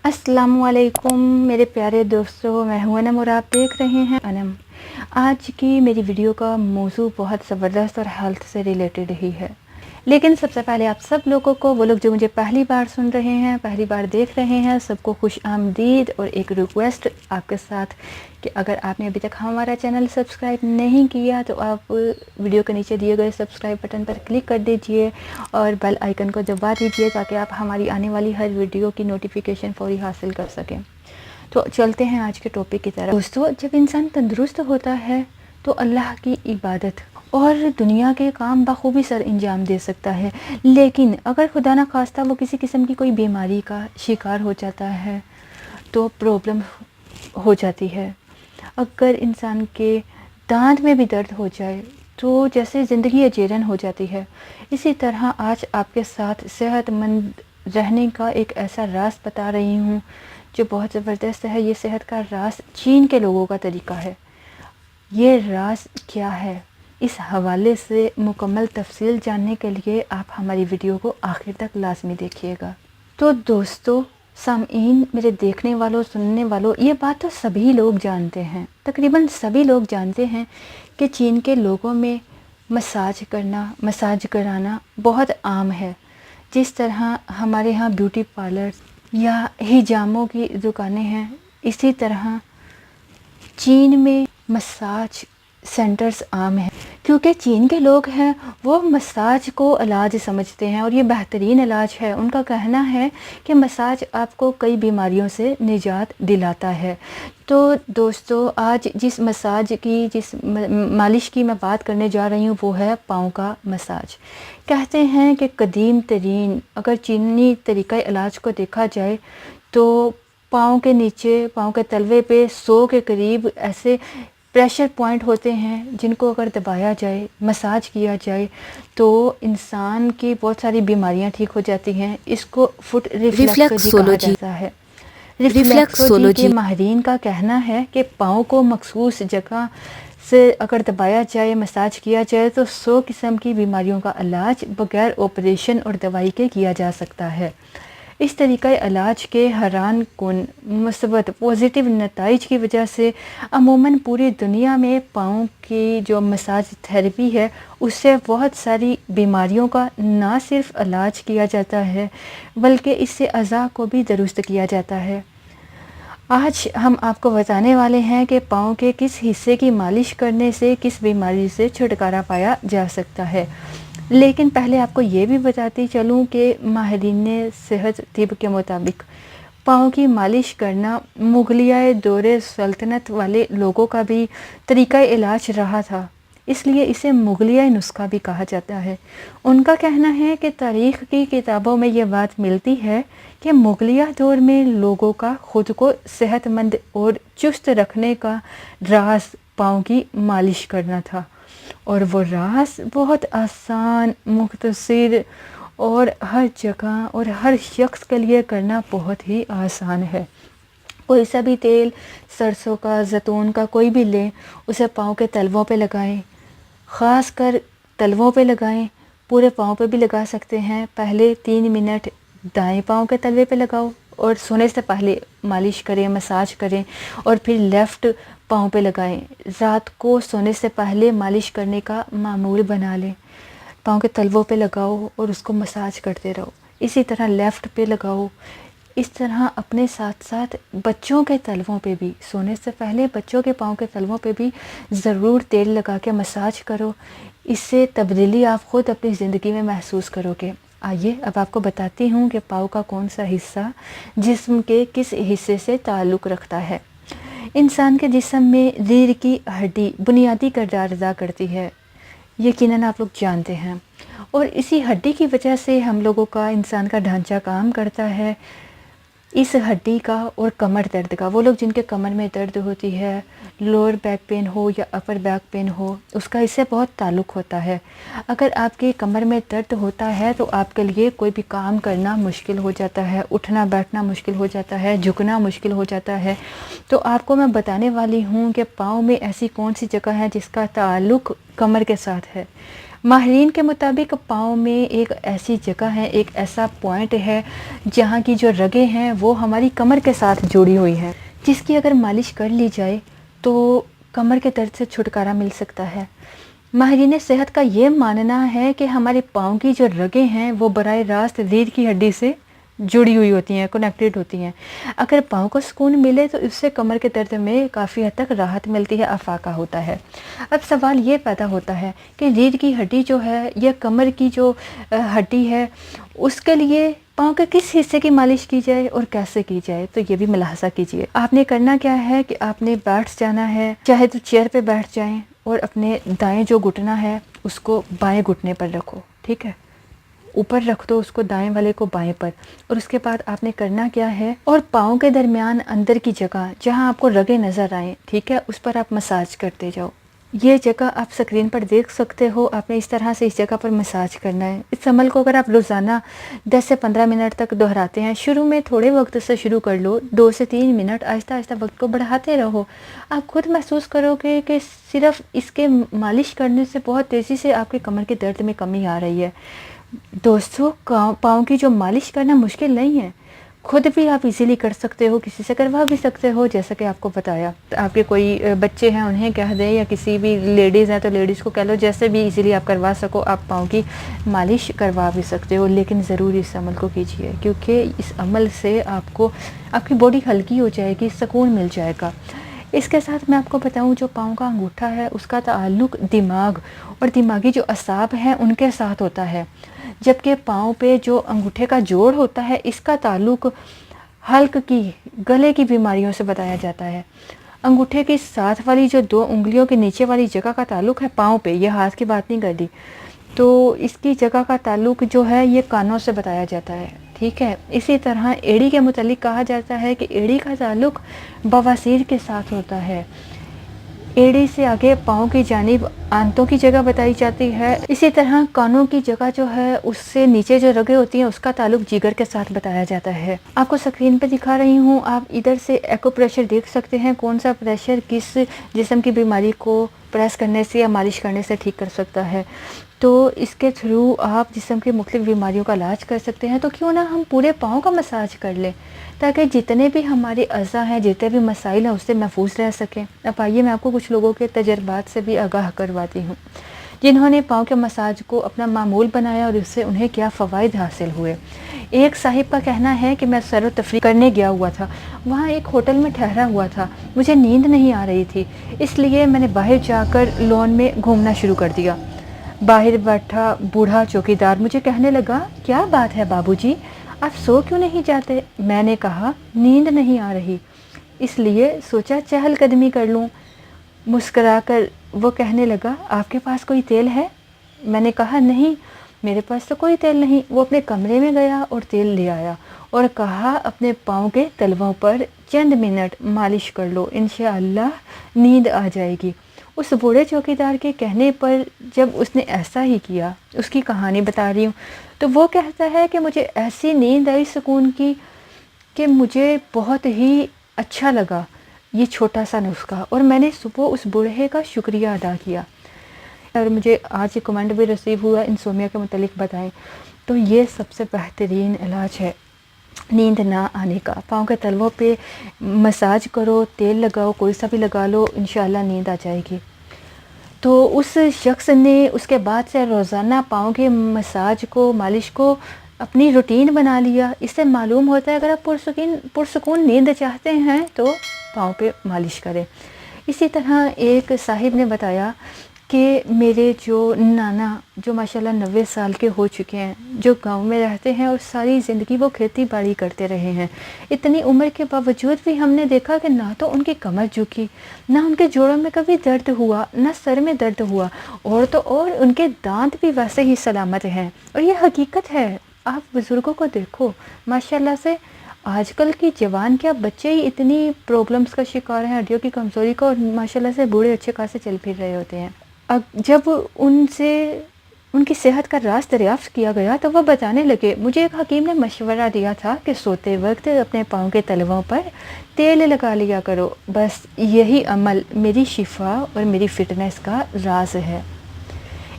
السلام علیکم میرے پیارے دوستو، میں ہوں انم اور آپ دیکھ رہے ہیں انم۔ آج کی میری ویڈیو کا موضوع بہت زبردست اور ہیلتھ سے ریلیٹڈ ہی ہے، لیکن سب سے پہلے آپ سب لوگوں کو، وہ لوگ جو مجھے پہلی بار سن رہے ہیں، پہلی بار دیکھ رہے ہیں، سب کو خوش آمدید اور ایک ریکویسٹ آپ کے ساتھ کہ اگر آپ نے ابھی تک ہمارا چینل سبسکرائب نہیں کیا تو آپ ویڈیو کے نیچے دیے گئے سبسکرائب بٹن پر کلک کر دیجئے اور بیل آئیکن کو دبا دیجئے تاکہ آپ ہماری آنے والی ہر ویڈیو کی نوٹیفیکیشن فوری حاصل کر سکیں۔ تو چلتے ہیں آج کے ٹاپک کی طرف۔ دوستو، جب انسان تندرست ہوتا ہے تو اللہ کی عبادت اور دنیا کے کام بخوبی سر انجام دے سکتا ہے، لیکن اگر خدا نہ خواستہ وہ کسی قسم کی کوئی بیماری کا شکار ہو جاتا ہے تو پرابلم ہو جاتی ہے۔ اگر انسان کے دانت میں بھی درد ہو جائے تو جیسے زندگی اجیرن ہو جاتی ہے۔ اسی طرح آج آپ کے ساتھ صحت مند رہنے کا ایک ایسا راز بتا رہی ہوں جو بہت زبردست ہے۔ یہ صحت کا راز چین کے لوگوں کا طریقہ ہے۔ یہ راز کیا ہے، اس حوالے سے مکمل تفصیل جاننے کے لیے آپ ہماری ویڈیو کو آخر تک لازمی دیکھیے گا۔ تو دوستو، سامعین، میرے دیکھنے والوں، سننے والوں، یہ بات تو سبھی لوگ جانتے ہیں، تقریباً سبھی لوگ جانتے ہیں کہ چین کے لوگوں میں مساج کرانا بہت عام ہے۔ جس طرح ہمارے ہاں بیوٹی پارلر یا حجاموں کی دکانیں ہیں، اسی طرح چین میں مساج سینٹرز عام ہیں، کیونکہ چین کے لوگ ہیں وہ مساج کو علاج سمجھتے ہیں اور یہ بہترین علاج ہے۔ ان کا کہنا ہے کہ مساج آپ کو کئی بیماریوں سے نجات دلاتا ہے۔ تو دوستو، آج جس مالش کی میں بات کرنے جا رہی ہوں وہ ہے پاؤں کا مساج۔ کہتے ہیں کہ قدیم ترین اگر چینی طریقہ علاج کو دیکھا جائے تو پاؤں کے نیچے، پاؤں کے تلوے پہ 100 کے قریب ایسے پریشر پوائنٹ ہوتے ہیں جن کو اگر دبایا جائے، مساج کیا جائے تو انسان کی بہت ساری بیماریاں ٹھیک ہو جاتی ہیں۔ اس کو فٹ ریفلیکسولوجی کہا جاتا ہے۔ ریفلیکسولوجی کے ماہرین کا کہنا ہے کہ پاؤں کو مخصوص جگہ سے اگر دبایا جائے، مساج کیا جائے تو 100 قسم کی بیماریوں کا علاج بغیر آپریشن اور دوائی کے کیا جا سکتا ہے۔ اس طریقہ علاج کے حیران کن مثبت پازیٹیو نتائج کی وجہ سے عموماً پوری دنیا میں پاؤں کی جو مساج تھراپی ہے اس سے بہت ساری بیماریوں کا نہ صرف علاج کیا جاتا ہے بلکہ اس سے اعضاء کو بھی درست کیا جاتا ہے۔ آج ہم آپ کو بتانے والے ہیں کہ پاؤں کے کس حصے کی مالش کرنے سے کس بیماری سے چھٹکارا پایا جا سکتا ہے۔ لیکن پہلے آپ کو یہ بھی بتاتی چلوں کہ ماہرین صحت طب کے مطابق پاؤں کی مالش کرنا مغلیہ دور سلطنت والے لوگوں کا بھی طریقہ علاج رہا تھا، اس لیے اسے مغلیہ نسخہ بھی کہا جاتا ہے۔ ان کا کہنا ہے کہ تاریخ کی کتابوں میں یہ بات ملتی ہے کہ مغلیہ دور میں لوگوں کا خود کو صحت مند اور چست رکھنے کا راز پاؤں کی مالش کرنا تھا، اور وہ راز بہت آسان، مختصر اور ہر جگہ اور ہر شخص کے لیے کرنا بہت ہی آسان ہے۔ کوئی سا بھی تیل، سرسوں کا، زیتون کا، کوئی بھی لیں، اسے پاؤں کے تلووں پہ لگائیں، خاص کر تلووں پہ لگائیں، پورے پاؤں پہ بھی لگا سکتے ہیں۔ پہلے 3 منٹ دائیں پاؤں کے تلوے پہ لگاؤ اور سونے سے پہلے مالش کریں، مساج کریں، اور پھر لیفٹ پاؤں پہ لگائیں۔ رات کو سونے سے پہلے مالش کرنے کا معمول بنا لیں، پاؤں کے تلووں پہ لگاؤ اور اس کو مساج کرتے رہو۔ اسی طرح لیفٹ پہ لگاؤ۔ اس طرح اپنے ساتھ ساتھ بچوں کے تلووں پہ بھی، سونے سے پہلے بچوں کے پاؤں کے تلووں پہ بھی ضرور تیل لگا کے مساج کرو۔ اس سے تبدیلی آپ خود اپنی زندگی میں محسوس کرو گے۔ آئیے اب آپ کو بتاتی ہوں کہ پاؤں کا کون سا حصہ جسم کے کس حصے سے تعلق رکھتا ہے۔ انسان کے جسم میں ریڑھ کی ہڈی بنیادی کردار ادا کرتی ہے، یقیناً آپ لوگ جانتے ہیں، اور اسی ہڈی کی وجہ سے ہم لوگوں کا، انسان کا ڈھانچہ کام کرتا ہے۔ اس ہڈی کا اور کمر درد کا، وہ لوگ جن کے کمر میں درد ہوتی ہے، لوور بیک پین ہو یا اپر بیک پین ہو، اس کا اس سے بہت تعلق ہوتا ہے۔ اگر آپ کے کمر میں درد ہوتا ہے تو آپ کے لیے کوئی بھی کام کرنا مشکل ہو جاتا ہے، اٹھنا بیٹھنا مشکل ہو جاتا ہے، جھکنا مشکل ہو جاتا ہے۔ تو آپ کو میں بتانے والی ہوں کہ پاؤں میں ایسی کون سی جگہ ہے جس کا تعلق کمر کے ساتھ ہے۔ ماہرین کے مطابق پاؤں میں ایک ایسی جگہ ہے، ایک ایسا پوائنٹ ہے جہاں کی جو رگیں ہیں وہ ہماری کمر کے ساتھ جڑی ہوئی ہیں، جس کی اگر مالش کر لی جائے تو کمر کے درد سے چھٹکارا مل سکتا ہے۔ ماہرین صحت کا یہ ماننا ہے کہ ہمارے پاؤں کی جو رگیں ہیں وہ براہ راست ریڑھ کی ہڈی سے جڑی ہوئی ہوتی ہیں، کنیکٹڈ ہوتی ہیں۔ اگر پاؤں کو سکون ملے تو اس سے کمر کے درد میں کافی حد تک راحت ملتی ہے، افاقہ ہوتا ہے۔ اب سوال یہ پیدا ہوتا ہے کہ ریڑھ کی ہڈی جو ہے یا کمر کی جو ہڈی ہے، اس کے لیے پاؤں کے کس حصے کی مالش کی جائے اور کیسے کی جائے؟ تو یہ بھی ملاحظہ کیجیے۔ آپ نے کرنا کیا ہے کہ آپ نے بیٹھ جانا ہے، چاہے تو چیئر پہ بیٹھ جائیں اور اپنے دائیں جو گھٹنا ہے اس کو بائیں گھٹنے پر رکھو، ٹھیک ہے؟ اوپر رکھ دو اس کو، دائیں والے کو بائیں پر، اور اس کے بعد آپ نے کرنا کیا ہے، اور پاؤں کے درمیان اندر کی جگہ جہاں آپ کو رگیں نظر آئیں، ٹھیک ہے، اس پر آپ مساج کرتے جاؤ۔ یہ جگہ آپ سکرین پر دیکھ سکتے ہو، آپ نے اس طرح سے اس جگہ پر مساج کرنا ہے۔ اس عمل کو اگر آپ روزانہ 10 سے 15 منٹ تک دہراتے ہیں، شروع میں تھوڑے وقت سے شروع کر لو، 2 سے 3 منٹ، آہستہ آہستہ وقت کو بڑھاتے رہو، آپ خود محسوس کرو گے کہ صرف اس کے مالش کرنے سے بہت تیزی سے آپ کے کمر کے درد میں کمی آ رہی ہے۔ دوستو، پاؤں کی جو مالش کرنا مشکل نہیں ہے، خود بھی آپ ایزیلی کر سکتے ہو، کسی سے کروا بھی سکتے ہو، جیسا کہ آپ کو بتایا۔ آپ کے کوئی بچے ہیں انہیں کہہ دیں، یا کسی بھی لیڈیز ہیں تو لیڈیز کو کہہ لو، جیسے بھی ایزیلی آپ کروا سکو آپ پاؤں کی مالش کروا بھی سکتے ہو۔ لیکن ضرور اس عمل کو کیجیے، کیونکہ اس عمل سے آپ کو آپ کی باڈی ہلکی ہو جائے گی، سکون مل جائے گا۔ اس کے ساتھ میں آپ کو بتاؤں، جو پاؤں کا انگوٹھا ہے اس کا تعلق دماغ اور دماغی جو اعصاب ہیں ان کے ساتھ ہوتا ہے، جبکہ پاؤں پہ جو انگوٹھے کا جوڑ ہوتا ہے اس کا تعلق حلق کی، گلے کی بیماریوں سے بتایا جاتا ہے۔ انگوٹھے کی ساتھ والی جو 2 انگلیوں کے نیچے والی جگہ کا تعلق ہے پاؤں پہ، یہ ہاتھ کی بات نہیں کر دی، تو اس کی جگہ کا تعلق جو ہے یہ کانوں سے بتایا جاتا ہے، ٹھیک ہے۔ اسی طرح ایڑی کے متعلق کہا جاتا ہے کہ ایڑی کا تعلق بواسیر کے ساتھ ہوتا ہے۔ ایڑی سے آگے پاؤں کی جانب آنتوں کی جگہ بتائی جاتی ہے۔ اسی طرح کانوں کی جگہ جو ہے اس سے نیچے جو رگیں ہوتی ہیں اس کا تعلق جگر کے ساتھ بتایا جاتا ہے۔ آپ کو سکرین پہ دکھا رہی ہوں، آپ ادھر سے ایکو پریشر دیکھ سکتے ہیں، کون سا پریشر کس جسم کی بیماری کو پریس کرنے سے یا مالش کرنے سے ٹھیک کر سکتا ہے۔ تو اس کے تھرو آپ جسم کی مختلف بیماریوں کا علاج کر سکتے ہیں۔ تو کیوں نہ ہم پورے پاؤں کا مساج کر لیں، تاکہ جتنے بھی ہمارے اعضاء ہیں، جتنے بھی مسائل ہیں اس سے محفوظ رہ سکیں۔ اب آئیے میں آپ کو کچھ لوگوں کے تجربات سے بھی آگاہ کرواتی ہوں، جنہوں نے پاؤں کے مساج کو اپنا معمول بنایا اور اس سے انہیں کیا فوائد حاصل ہوئے۔ ایک صاحب کا کہنا ہے کہ میں سیر و تفریح کرنے گیا ہوا تھا، وہاں ایک ہوٹل میں ٹھہرا ہوا تھا، مجھے نیند نہیں آ رہی تھی، اس لیے میں نے باہر جا کر لون میں گھومنا شروع کر دیا۔ باہر بیٹھا بوڑھا چوکیدار مجھے کہنے لگا، کیا بات ہے بابو جی، آپ سو کیوں نہیں جاتے؟ میں نے کہا، نیند نہیں آ رہی، اس لیے سوچا چہل قدمی کر لوں۔ مسکرا کر وہ کہنے لگا، آپ کے پاس کوئی تیل ہے؟ میں نے کہا، نہیں، میرے پاس تو کوئی تیل نہیں۔ وہ اپنے کمرے میں گیا اور تیل لے آیا اور کہا، اپنے پاؤں کے تلووں پر چند منٹ مالش کر لو، انشاءاللہ نیند آ جائے گی۔ اس بوڑھے چوکیدار کے کہنے پر جب اس نے ایسا ہی کیا، اس کی کہانی بتا رہی ہوں، تو وہ کہتا ہے کہ مجھے ایسی نیند آئی سکون کی کہ مجھے بہت ہی اچھا لگا یہ چھوٹا سا نسخہ، اور میں نے صبح اس بوڑھے کا شکریہ ادا کیا۔ اور مجھے آج کمنٹ بھی ریسیو ہوا انسومیا کے متعلق بتائیں، تو یہ سب سے بہترین علاج ہے نیند نہ آنے کا۔ پاؤں کے تلووں پہ مساج کرو، تیل لگاؤ، کوئی سا بھی لگا لو، انشاءاللہ نیند آ جائے گی۔ تو اس شخص نے اس کے بعد سے روزانہ پاؤں کے مساج کو، مالش کو اپنی روٹین بنا لیا۔ اس سے معلوم ہوتا ہے اگر آپ پرسکون نیند چاہتے ہیں تو پاؤں پہ مالش کریں۔ اسی طرح ایک صاحب نے بتایا کہ میرے جو نانا، جو ماشاءاللہ 90 سال کے ہو چکے ہیں، جو گاؤں میں رہتے ہیں اور ساری زندگی وہ کھیتی باڑی کرتے رہے ہیں، اتنی عمر کے باوجود بھی ہم نے دیکھا کہ نہ تو ان کی کمر جھکی، نہ ان کے جوڑوں میں کبھی درد ہوا، نہ سر میں درد ہوا، اور تو اور ان کے دانت بھی ویسے ہی سلامت ہیں۔ اور یہ حقیقت ہے، آپ بزرگوں کو دیکھو ماشاءاللہ سے، آج کل کی جوان کیا بچے ہی اتنی پرابلمس کا شکار ہیں، ہڈیوں کی کمزوری کا، اور ماشاءاللہ سے بوڑھے اچھے خاصے چل پھر رہے ہوتے ہیں۔ اب جب ان سے ان کی صحت کا راز دریافت کیا گیا تو وہ بتانے لگے، مجھے ایک حکیم نے مشورہ دیا تھا کہ سوتے وقت اپنے پاؤں کے تلووں پر تیل لگا لیا کرو، بس یہی عمل میری شفا اور میری فٹنس کا راز ہے۔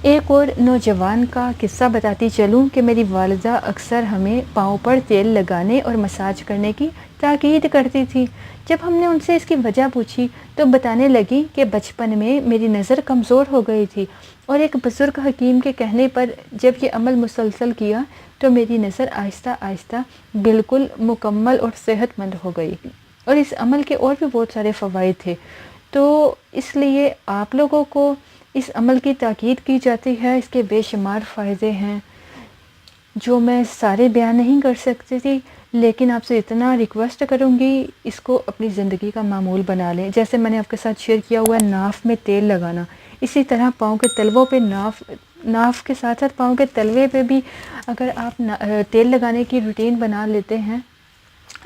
ایک اور نوجوان کا قصہ بتاتی چلوں کہ میری والدہ اکثر ہمیں پاؤں پر تیل لگانے اور مساج کرنے کی تاکید کرتی تھی۔ جب ہم نے ان سے اس کی وجہ پوچھی تو بتانے لگی کہ بچپن میں میری نظر کمزور ہو گئی تھی اور ایک بزرگ حکیم کے کہنے پر جب یہ عمل مسلسل کیا تو میری نظر آہستہ آہستہ بالکل مکمل اور صحت مند ہو گئی، اور اس عمل کے اور بھی بہت سارے فوائد تھے۔ تو اس لیے آپ لوگوں کو اس عمل کی تاکید کی جاتی ہے، اس کے بے شمار فائدے ہیں جو میں سارے بیان نہیں کر سکتی تھی، لیکن آپ سے اتنا ریکویسٹ کروں گی اس کو اپنی زندگی کا معمول بنا لیں۔ جیسے میں نے آپ کے ساتھ شیئر کیا ہوا ہے ناف میں تیل لگانا، اسی طرح پاؤں کے تلووں پہ ناف کے ساتھ ساتھ پاؤں کے تلوے پہ بھی اگر آپ تیل لگانے کی روٹین بنا لیتے ہیں،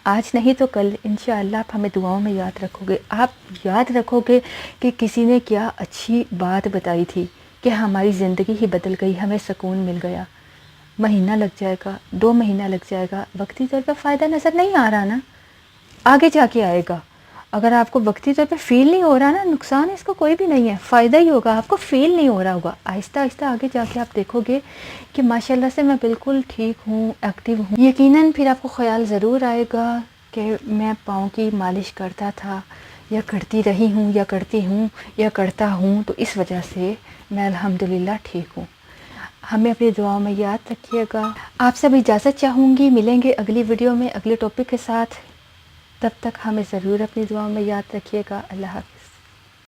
آج نہیں تو کل انشاءاللہ آپ ہمیں دعاؤں میں یاد رکھو گے۔ آپ یاد رکھو گے کہ کسی نے کیا اچھی بات بتائی تھی کہ ہماری زندگی ہی بدل گئی، ہمیں سکون مل گیا۔ مہینہ لگ جائے گا، 2 مہینہ لگ جائے گا، وقتی طور پر فائدہ نظر نہیں آ رہا نا، آگے جا کے آئے گا۔ اگر آپ کو وقتی طور پہ فیل نہیں ہو رہا نا، نقصان اس کا کوئی بھی نہیں ہے، فائدہ ہی ہوگا، آپ کو فیل نہیں ہو رہا ہوگا۔ آہستہ آہستہ آگے جا کے آپ دیکھو گے کہ ماشاءاللہ سے میں بالکل ٹھیک ہوں، ایکٹیو ہوں۔ یقیناً پھر آپ کو خیال ضرور آئے گا کہ میں پاؤں کی مالش کرتا تھا یا کرتی رہی ہوں یا کرتی ہوں یا کرتا ہوں، تو اس وجہ سے میں الحمدللہ ٹھیک ہوں۔ ہمیں اپنی دعاؤں میں یاد رکھیے گا۔ آپ سے بھی اجازت چاہوں گی، ملیں گے اگلی ویڈیو میں اگلے ٹاپک کے ساتھ، تب تک ہمیں ضرور اپنی دعاؤں میں یاد رکھیے گا۔ اللہ حافظ۔